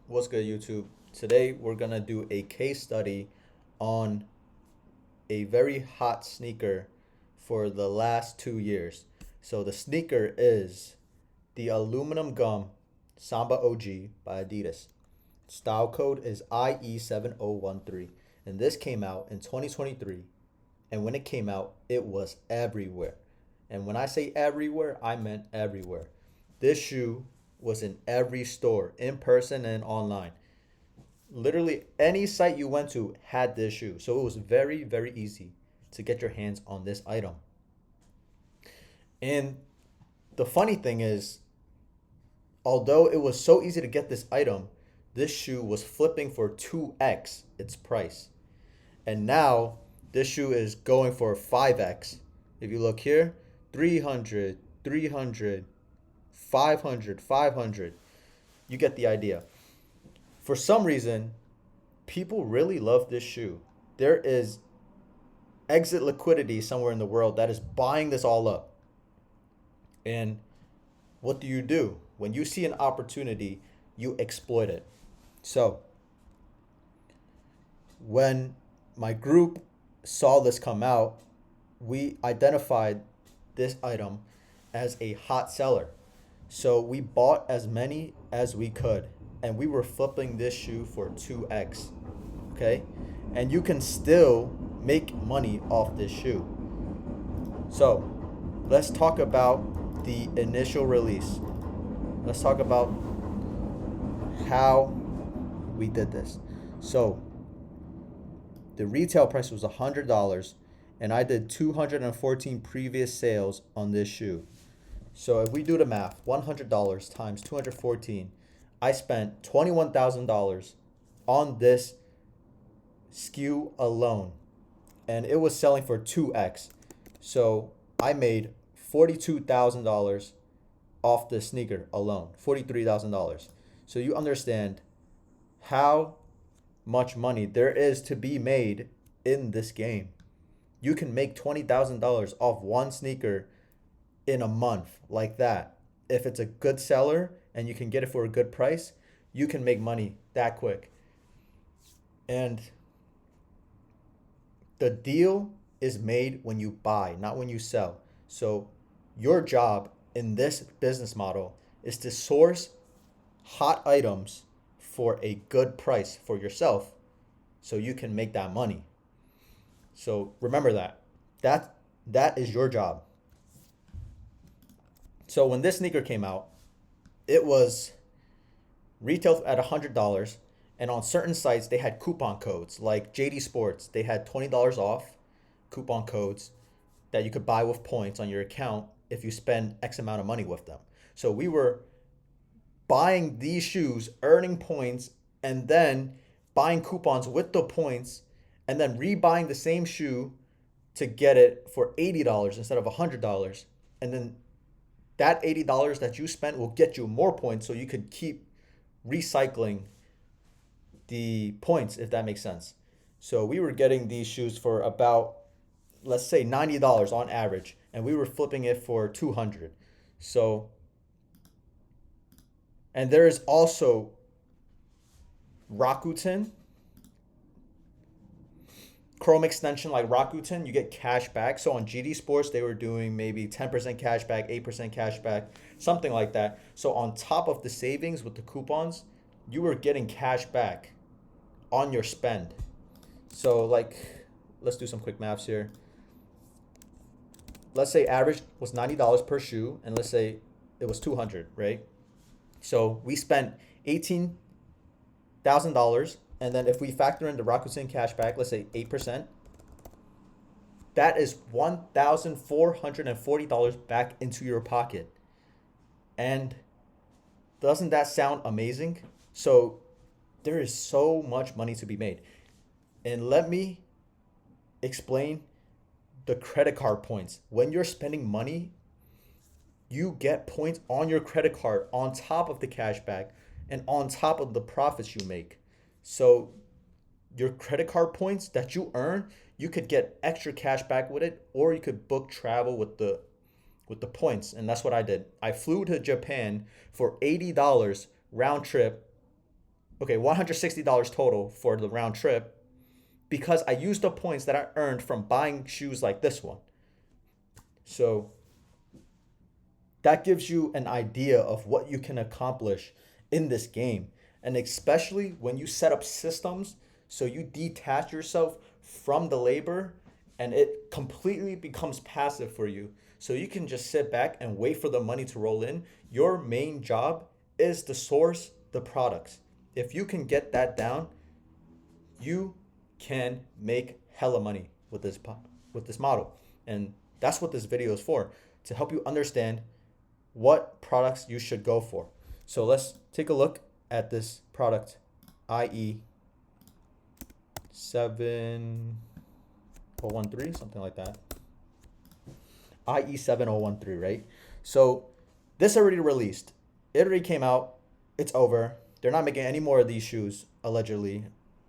What's good, YouTube? Today we're gonna do a case study on a very hot sneaker for the last 2 years. So the sneaker is the aluminum gum Samba OG by Adidas. Style code is IE7013. And this came out in 2023. And when it came out, it was everywhere. And when I say everywhere, I meant everywhere. This shoe was in every store, in person and online. Literally any site you went to had this shoe. So it was very, very easy to get your hands on this item. And the funny thing is, although it was so easy to get this item, this shoe was flipping for 2x its price. And now this shoe is going for 5x. If you look here, 300, 300, 500, 500. You get the idea. For some reason, people really love this shoe. There is exit liquidity somewhere in the world that is buying this all up. And what do? When you see an opportunity, you exploit it. So, when my group saw this come out, we identified this item as a hot seller. So we bought as many as we could, and we were flipping this shoe for 2x. Okay? And you can still make money off this shoe. So let's talk about the initial release. Let's talk about how we did this. So the retail price was $100, and I did 214 previous sales on this shoe. So if we do the math, $100 times 214, I spent $21,000 on this SKU alone, and it was selling for 2x. So I made $42,000 off the sneaker alone, $43,000. So you understand how much money there is to be made in this game. You can make $20,000 off one sneaker in a month like that. If it's a good seller and you can get it for a good price, you can make money that quick. And the deal is made when you buy, not when you sell. So your job in this business model is to source hot items for a good price for yourself so you can make that money. So remember that. That is your job. So when this sneaker came out, it was retailed at $100, and on certain sites they had coupon codes like JD Sports. They had $20 off coupon codes that you could buy with points on your account if you spend X amount of money with them. So we were buying these shoes, earning points, and then buying coupons with the points, and then rebuying the same shoe to get it for $80 instead of $100. And then that $80 that you spent will get you more points, so you could keep recycling the points, if that makes sense. So we were getting these shoes for about, let's say, $90 on average, and we were flipping it for 200. So, and there is also Rakuten Chrome extension like Rakuten. You get cash back. So on GD Sports, they were doing maybe 10% cash back, 8% cash back, something like that. So on top of the savings with the coupons, you were getting cash back on your spend. So like, let's do some quick maths here. Let's say average was $90 per shoe, and let's say it was 200, right? So we spent $18,000, and then if we factor in the Rakuten cashback, let's say 8%, that is $1,440 back into your pocket. And doesn't that sound amazing? So there is so much money to be made. And let me explain the credit card points. When you're spending money, you get points on your credit card on top of the cashback and on top of the profits you make. So your credit card points that you earn, you could get extra cash back with it, or you could book travel with the points. And that's what I did. I flew to Japan for $80 round trip Okay, $160 total for the round trip because I used the points that I earned from buying shoes like this one. So that gives you an idea of what you can accomplish in this game. And especially when you set up systems so you detach yourself from the labor and it completely becomes passive for you. So you can just sit back and wait for the money to roll in. Your main job is to source the products. If you can get that down, you can make hella money with this model. And that's what this video is for, to help you understand what products you should go for. So let's take a look at this product, IE7013, something like that. IE7013, right? So this already released. It already came out. It's over. They're not making any more of these shoes, allegedly,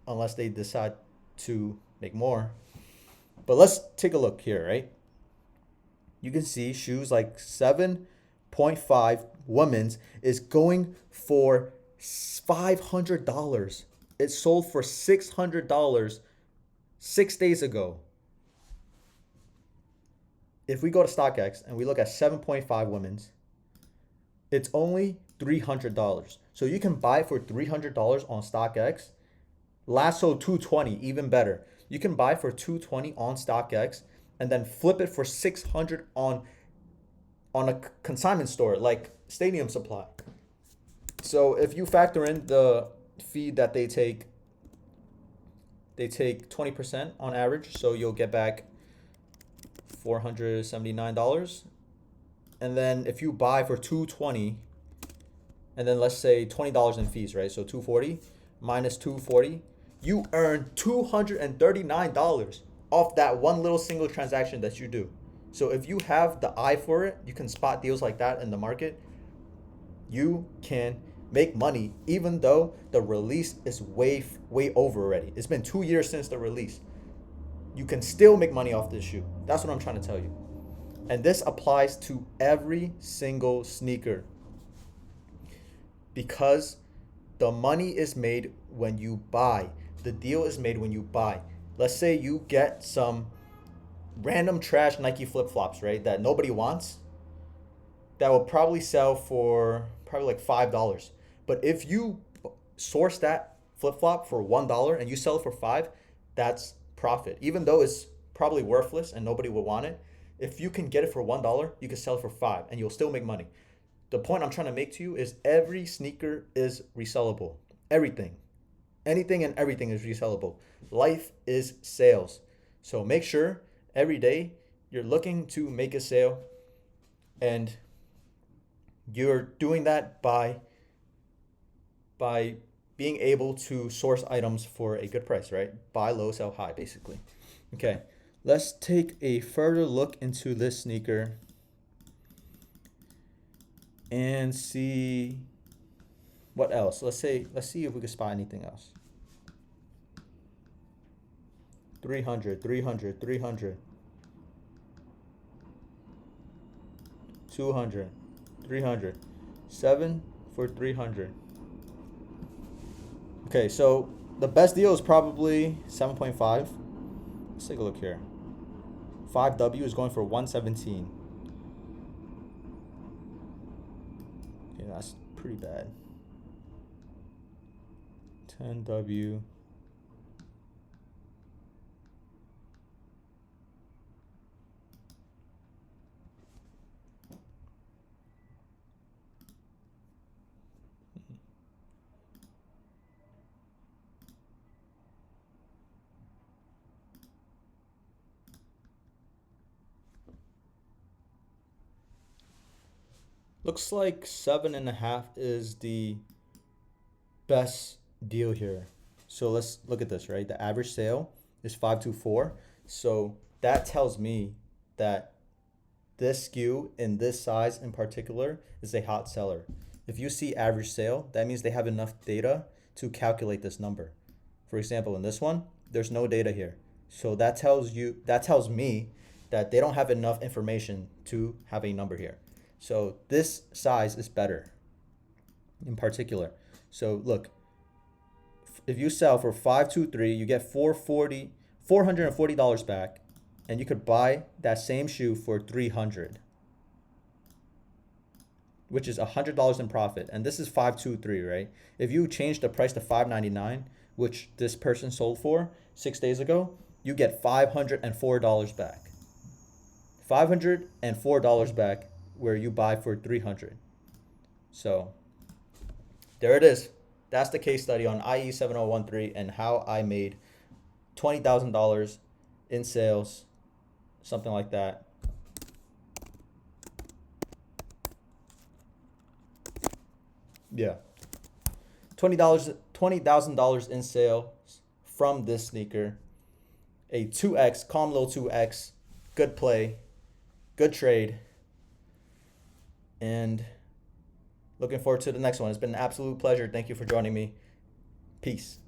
unless they decide to make more. But let's take a look here, right? You can see shoes like 7.5 women's is going for $500. It sold for $600 6 days ago. If we go to StockX and we look at 7.5 women's, it's only $300. So you can buy for $300 on StockX. Last sold 220, even better. You can buy for 220 on StockX and then flip it for 600 on a consignment store like Stadium Supply. So if you factor in the fee that they take 20% on average, so you'll get back $479. And then if you buy for 220, and then let's say $20 in fees, right? So 240 minus 240, you earn $239 off that one little single transaction that you do. So if you have the eye for it, you can spot deals like that in the market. You can make money even though the release is way over already. It's been 2 years since the release. You can still make money off this shoe. That's what I'm trying to tell you. And this applies to every single sneaker because the money is made when you buy. The deal is made when you buy. Let's say you get some random trash Nike flip-flops, right, that nobody wants, that will probably sell for probably like $5. But if you source that flip-flop for $1 and you sell it for $5, that's profit. Even though it's probably worthless and nobody will want it, if you can get it for $1, you can sell it for $5 and you'll still make money. The point I'm trying to make to you is every sneaker is resellable. Everything. Anything and everything is resellable. Life is sales. So make sure every day you're looking to make a sale, and you're doing that by being able to source items for a good price, right? Buy low, sell high, basically. Okay, let's take a further look into this sneaker and see what else. Let's see if we can spot anything else. 300, 300, 300. 200, 300. 7 for 300. Okay, so the best deal is probably 7.5. Let's take a look here. 5W is going for 117. Okay, that's pretty bad. 10W. Looks like 7.5 is the best deal here. So let's look at this, right? The average sale is 524. So that tells me that this SKU in this size in particular is a hot seller. If you see average sale, that means they have enough data to calculate this number. For example, in this one, there's no data here. So that tells me that they don't have enough information to have a number here. So this size is better in particular. So look, if you sell for 523, you get $440 back, and you could buy that same shoe for 300, which is $100 in profit. And this is 523, right? If you change the price to 599, which this person sold for 6 days ago, you get $504 back. $504 back where you buy for 300. So there it is. That's the case study on IE7013 and how I made $20,000 in sales, something like that. Yeah. $20,000 in sales from this sneaker. A 2x, calm little 2x, good play, good trade. And looking forward to the next one. It's been an absolute pleasure. Thank you for joining me. Peace.